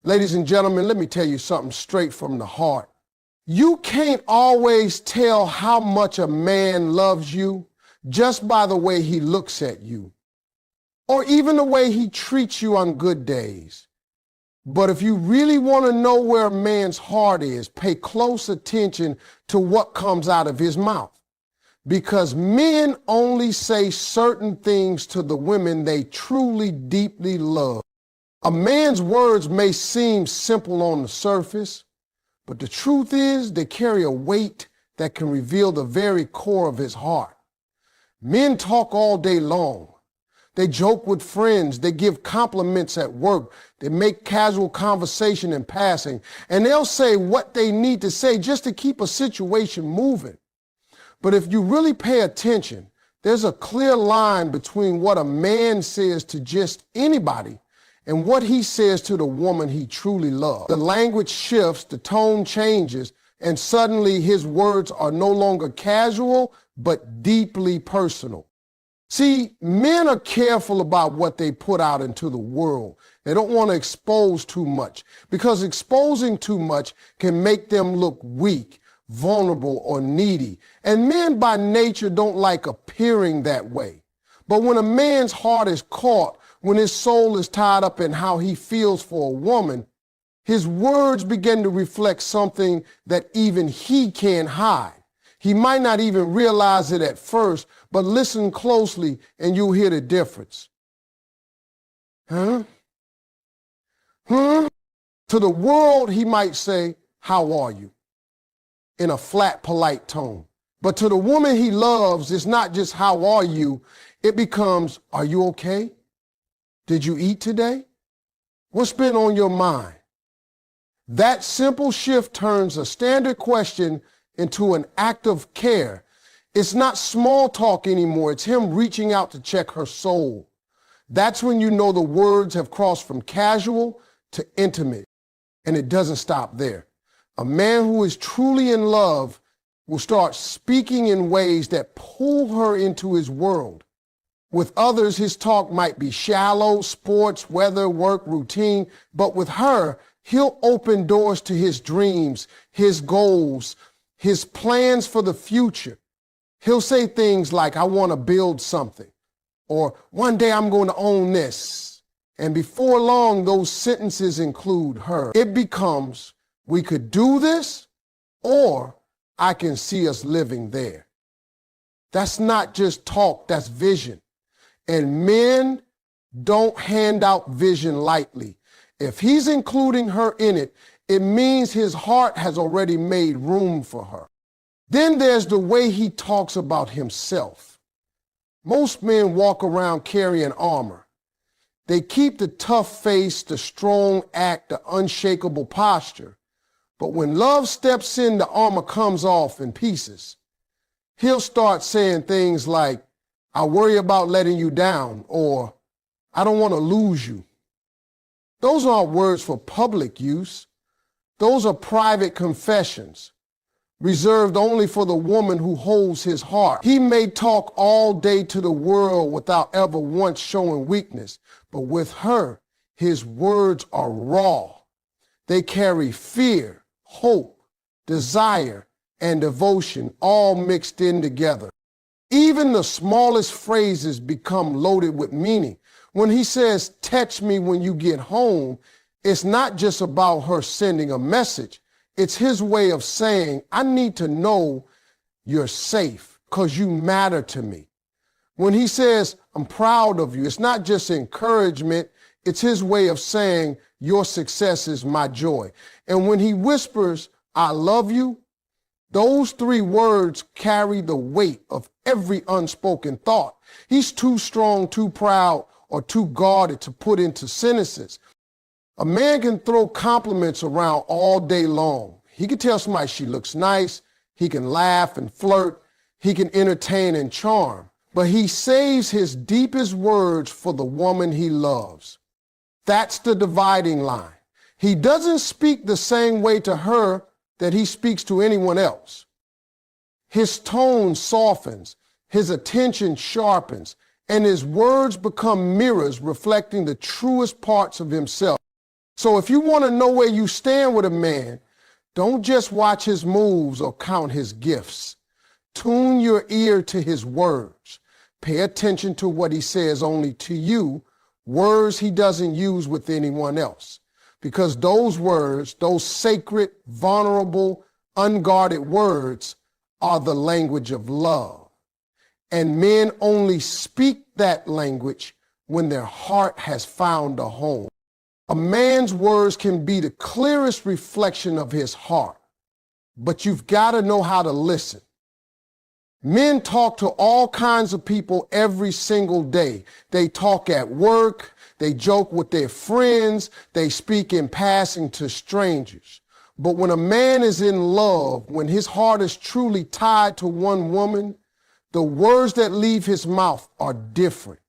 Ladies and gentlemen, let me tell you something straight from the heart. You can't always tell how much a man loves you just by the way he looks at you, or even the way he treats you on good days. But if you really want to know where a man's heart is, pay close attention to what comes out of his mouth. Because men only say certain things to the women they truly, deeply love. A man's words may seem simple on the surface, but the truth is they carry a weight that can reveal the very core of his heart. Men talk all day long. They joke with friends. They give compliments at work. They make casual conversation in passing. And they'll say what they need to say just to keep a situation moving. But if you really pay attention, there's a clear line between what a man says to just anybody and what he says to the woman he truly loves. The language shifts, the tone changes, and suddenly his words are no longer casual, but deeply personal. See, men are careful about what they put out into the world. They don't want to expose too much, because exposing too much can make them look weak, vulnerable, or needy. And men by nature don't like appearing that way. But when a man's heart is caught, when his soul is tied up in how he feels for a woman, his words begin to reflect something that even he can't hide. He might not even realize it at first, but listen closely and you'll hear the difference. Huh? To the world, he might say, "How are you?" in a flat, polite tone. But to the woman he loves, it's not just "How are you?" It becomes, "Are you okay? Did you eat today? What's been on your mind?" That simple shift turns a standard question into an act of care. It's not small talk anymore. It's him reaching out to check her soul. That's when you know the words have crossed from casual to intimate. And it doesn't stop there. A man who is truly in love will start speaking in ways that pull her into his world. With others, his talk might be shallow, sports, weather, work, routine. But with her, he'll open doors to his dreams, his goals, his plans for the future. He'll say things like, "I want to build something," or "One day I'm going to own this." And before long, those sentences include her. It becomes, "We could do this," or "I can see us living there." That's not just talk, that's vision. And men don't hand out vision lightly. If he's including her in it, it means his heart has already made room for her. Then there's the way he talks about himself. Most men walk around carrying armor. They keep the tough face, the strong act, the unshakable posture. But when love steps in, the armor comes off in pieces. He'll start saying things like, "I worry about letting you down," or "I don't want to lose you." Those aren't words for public use. Those are private confessions, reserved only for the woman who holds his heart. He may talk all day to the world without ever once showing weakness, but with her, his words are raw. They carry fear, hope, desire, and devotion all mixed in together. Even the smallest phrases become loaded with meaning. When he says, "Text me when you get home," it's not just about her sending a message. It's his way of saying, "I need to know you're safe because you matter to me." When he says, "I'm proud of you," it's not just encouragement. It's his way of saying, "Your success is my joy." And when he whispers, "I love you," those three words carry the weight of every unspoken thought. He's too strong, too proud, or too guarded to put into sentences. A man can throw compliments around all day long. He can tell somebody she looks nice. He can laugh and flirt. He can entertain and charm. But he saves his deepest words for the woman he loves. That's the dividing line. He doesn't speak the same way to her that he speaks to anyone else. His tone softens, his attention sharpens, and his words become mirrors reflecting the truest parts of himself. So if you want to know where you stand with a man, don't just watch his moves or count his gifts. Tune your ear to his words. Pay attention to what he says only to you, words he doesn't use with anyone else. Because those words, those sacred, vulnerable, unguarded words are the language of love. And men only speak that language when their heart has found a home. A man's words can be the clearest reflection of his heart, but you've got to know how to listen. Men talk to all kinds of people every single day. They talk at work, they joke with their friends, they speak in passing to strangers. But when a man is in love, when his heart is truly tied to one woman, the words that leave his mouth are different.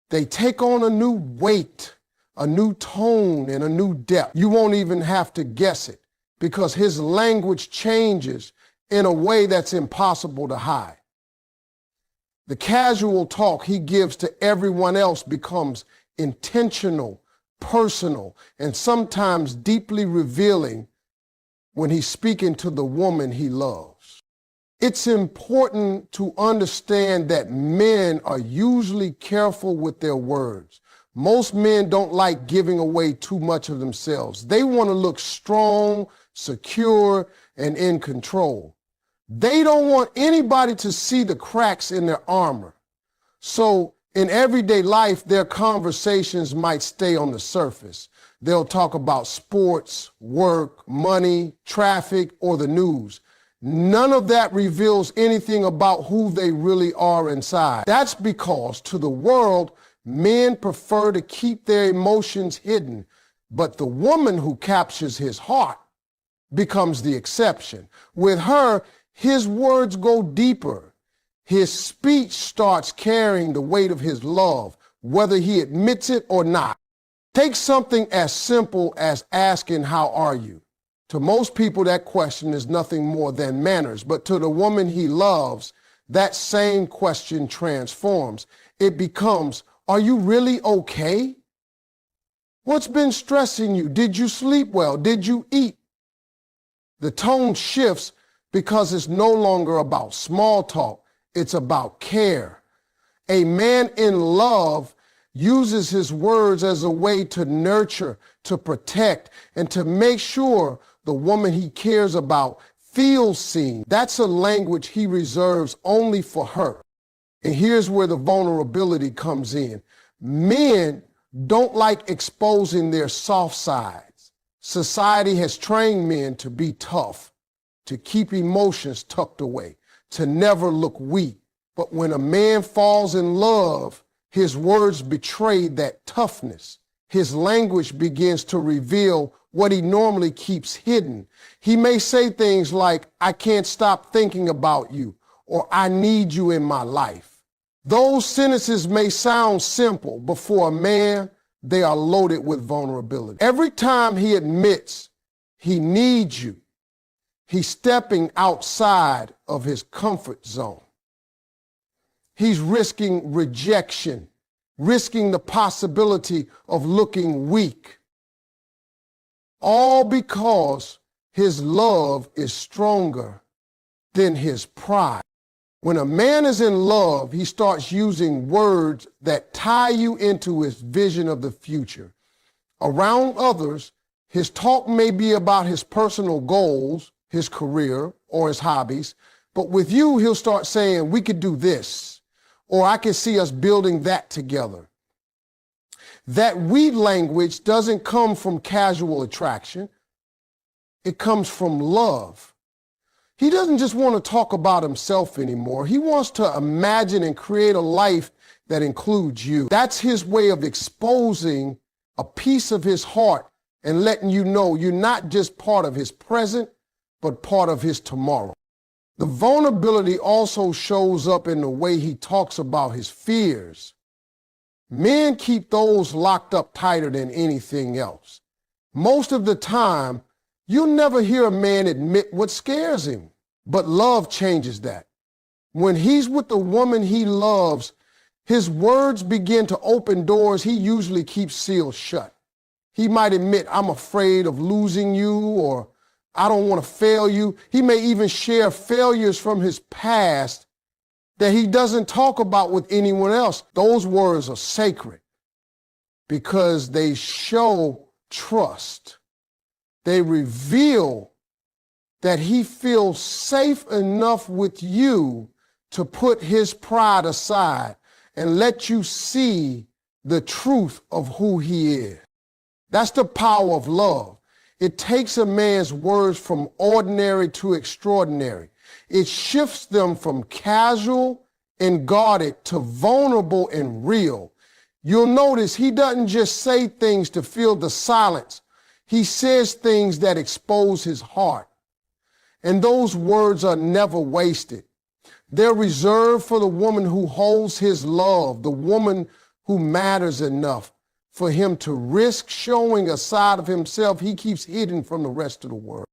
They take on a new weight, a new tone, and a new depth. You won't even have to guess it because his language changes in a way that's impossible to hide. The casual talk he gives to everyone else becomes intentional, personal, and sometimes deeply revealing when he's speaking to the woman he loves. It's important to understand that men are usually careful with their words. Most men don't like giving away too much of themselves. They want to look strong, secure, and in control. They don't want anybody to see the cracks in their armor. So in everyday life, their conversations might stay on the surface. They'll talk about sports, work, money, traffic, or the news. None of that reveals anything about who they really are inside. That's because to the world, men prefer to keep their emotions hidden, but the woman who captures his heart becomes the exception. With her, his words go deeper. His speech starts carrying the weight of his love, whether he admits it or not. Take something as simple as asking, "How are you?" To most people, that question is nothing more than manners, but to the woman he loves, that same question transforms. It becomes, "Are you really okay? What's been stressing you? Did you sleep well? Did you eat?" The tone shifts because it's no longer about small talk. It's about care. A man in love uses his words as a way to nurture, to protect, and to make sure the woman he cares about feels seen. That's a language he reserves only for her. And here's where the vulnerability comes in. Men don't like exposing their soft sides. Society has trained men to be tough, to keep emotions tucked away, to never look weak. But when a man falls in love, his words betray that toughness. His language begins to reveal what he normally keeps hidden. He may say things like, "I can't stop thinking about you," or "I need you in my life." Those sentences may sound simple, but for a man, they are loaded with vulnerability. Every time he admits he needs you, he's stepping outside of his comfort zone. He's risking rejection, risking the possibility of looking weak. All because his love is stronger than his pride. When a man is in love, he starts using words that tie you into his vision of the future. Around others, his talk may be about his personal goals, his career, or his hobbies, but with you, he'll start saying, "We could do this," or "I can see us building that together." That "we" language doesn't come from casual attraction. It comes from love. He doesn't just want to talk about himself anymore. He wants to imagine and create a life that includes you. That's his way of exposing a piece of his heart and letting you know you're not just part of his present, but part of his tomorrow. The vulnerability also shows up in the way he talks about his fears. Men keep those locked up tighter than anything else. Most of the time, you'll never hear a man admit what scares him, but love changes that. When he's with the woman he loves, his words begin to open doors he usually keeps sealed shut. He might admit, I'm afraid of losing you, or I don't want to fail you. He may even share failures from his past that he doesn't talk about with anyone else. Those words are sacred because they show trust. They reveal that he feels safe enough with you to put his pride aside and let you see the truth of who he is. That's the power of love. It takes a man's words from ordinary to extraordinary. It shifts them from casual and guarded to vulnerable and real. You'll notice he doesn't just say things to fill the silence. He says things that expose his heart. And those words are never wasted. They're reserved for the woman who holds his love, the woman who matters enough for him to risk showing a side of himself he keeps hidden from the rest of the world.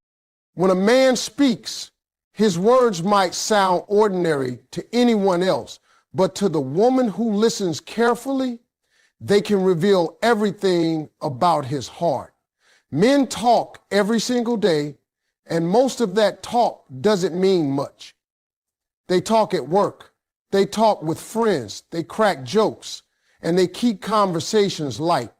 When a man speaks, his words might sound ordinary to anyone else, but to the woman who listens carefully, they can reveal everything about his heart. Men talk every single day, and most of that talk doesn't mean much. They talk at work, they talk with friends, they crack jokes, and they keep conversations light.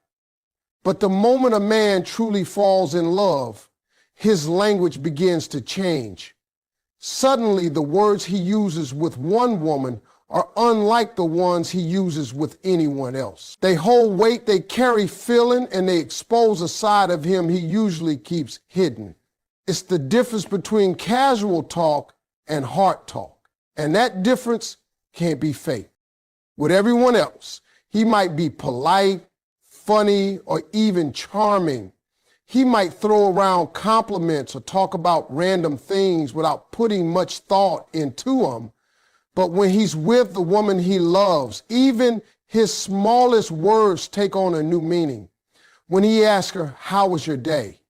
But the moment a man truly falls in love, his language begins to change. Suddenly, the words he uses with one woman are unlike the ones he uses with anyone else. They hold weight, they carry feeling, and they expose a side of him he usually keeps hidden. It's the difference between casual talk and heart talk. And that difference can't be faked. With everyone else, he might be polite, funny, or even charming. He might throw around compliments or talk about random things without putting much thought into them. But when he's with the woman he loves, even his smallest words take on a new meaning. When he asks her, "How was your day?"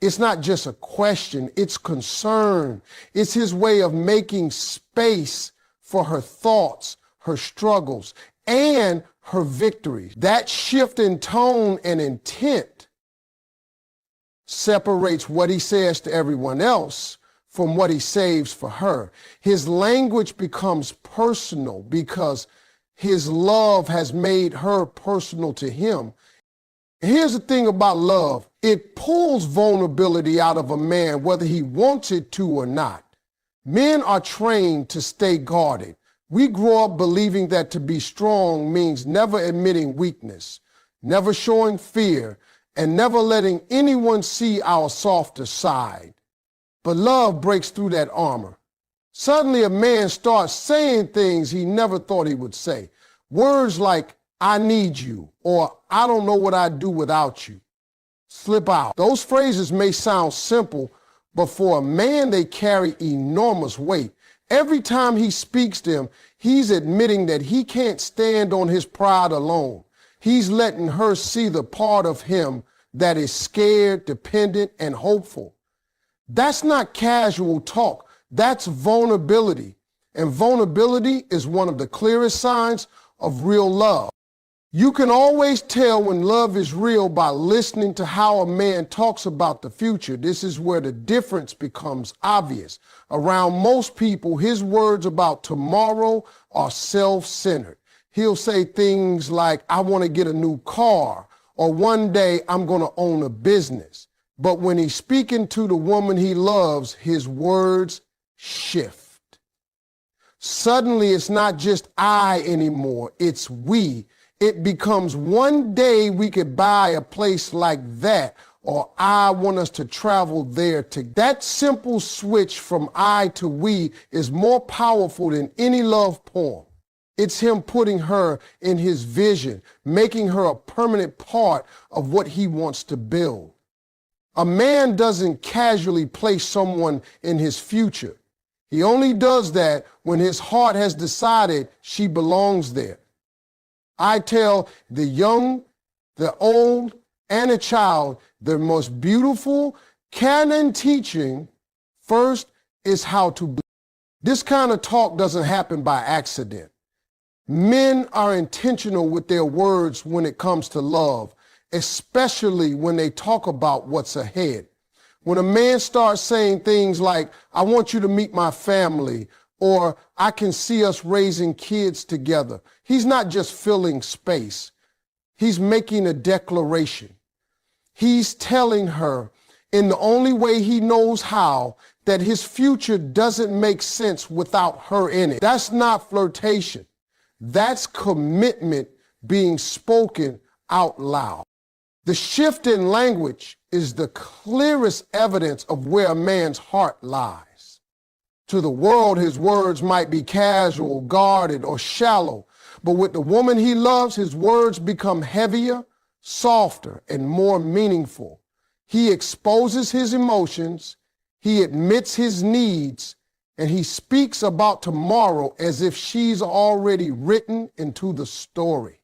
It's not just a question, it's concern. It's his way of making space for her thoughts, her struggles, and her victories. That shift in tone and intent separates what he says to everyone else from what he saves for her. His language becomes personal because his love has made her personal to him. Here's the thing about love. It pulls vulnerability out of a man, whether he wants it to or not. Men are trained to stay guarded. We grow up believing that to be strong means never admitting weakness, never showing fear, and never letting anyone see our softer side. But love breaks through that armor. Suddenly a man starts saying things he never thought he would say. Words like, "I need you," or "I don't know what I'd do without you," slip out. Those phrases may sound simple, but for a man, they carry enormous weight. Every time he speaks them, he's admitting that he can't stand on his pride alone. He's letting her see the part of him that is scared, dependent, and hopeful. That's not casual talk. That's vulnerability. And vulnerability is one of the clearest signs of real love. You can always tell when love is real by listening to how a man talks about the future. This is where the difference becomes obvious. Around most people, his words about tomorrow are self-centered. He'll say things like, "I want to get a new car," or "One day I'm going to own a business." But when he's speaking to the woman he loves, his words shift. Suddenly, it's not just I anymore, it's we. It becomes, "One day we could buy a place like that," or "I want us to travel there together." That simple switch from I to we is more powerful than any love poem. It's him putting her in his vision, making her a permanent part of what he wants to build. A man doesn't casually place someone in his future. He only does that when his heart has decided she belongs there. I tell the young, the old, and a child, the most beautiful canon teaching first is how to be. This kind of talk doesn't happen by accident. Men are intentional with their words when it comes to love, especially when they talk about what's ahead. When a man starts saying things like, I want you to meet my family, or I can see us raising kids together, he's not just filling space. He's making a declaration. He's telling her in the only way he knows how that his future doesn't make sense without her in it. That's not flirtation. That's commitment being spoken out loud. The shift in language is the clearest evidence of where a man's heart lies. To the world, his words might be casual, guarded, or shallow, but with the woman he loves, his words become heavier, softer, and more meaningful. He exposes his emotions, he admits his needs, and he speaks about tomorrow as if she's already written into the story.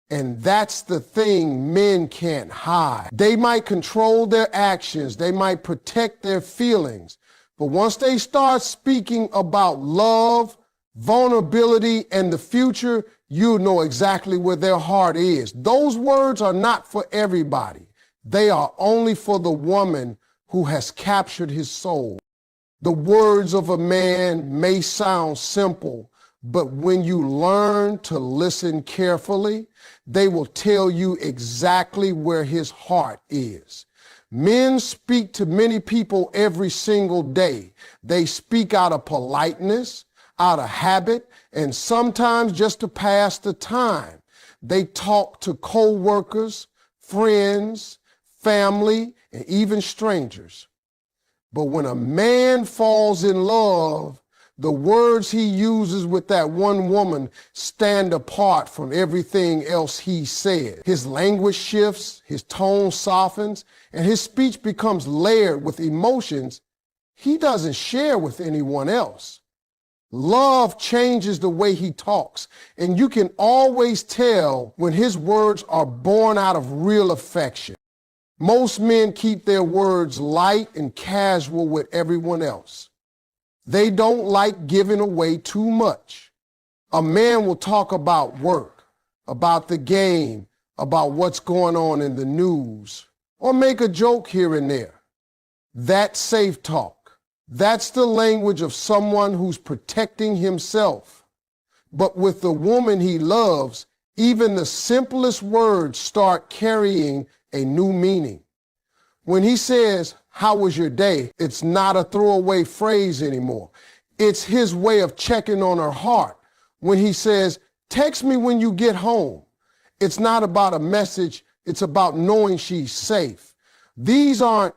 And that's the thing men can't hide. They might control their actions, they might protect their feelings, but once they start speaking about love, vulnerability, and the future, you know exactly where their heart is. Those words are not for everybody. They are only for the woman who has captured his soul. The words of a man may sound simple, but when you learn to listen carefully, they will tell you exactly where his heart is. Men speak to many people every single day. They speak out of politeness, out of habit, and sometimes just to pass the time. They talk to co-workers, friends, family, and even strangers. But when a man falls in love, the words he uses with that one woman stand apart from everything else he said. His language shifts, his tone softens, and his speech becomes layered with emotions he doesn't share with anyone else. Love changes the way he talks, and you can always tell when his words are born out of real affection. Most men keep their words light and casual with everyone else. They don't like giving away too much. A man will talk about work, about the game, about what's going on in the news, or make a joke here and there. That's safe talk. That's the language of someone who's protecting himself. But with the woman he loves, even the simplest words start carrying a new meaning. When he says, "How was your day?" it's not a throwaway phrase anymore. It's his way of checking on her heart. When he says, "Text me when you get home," it's not about a message, it's about knowing she's safe. These aren't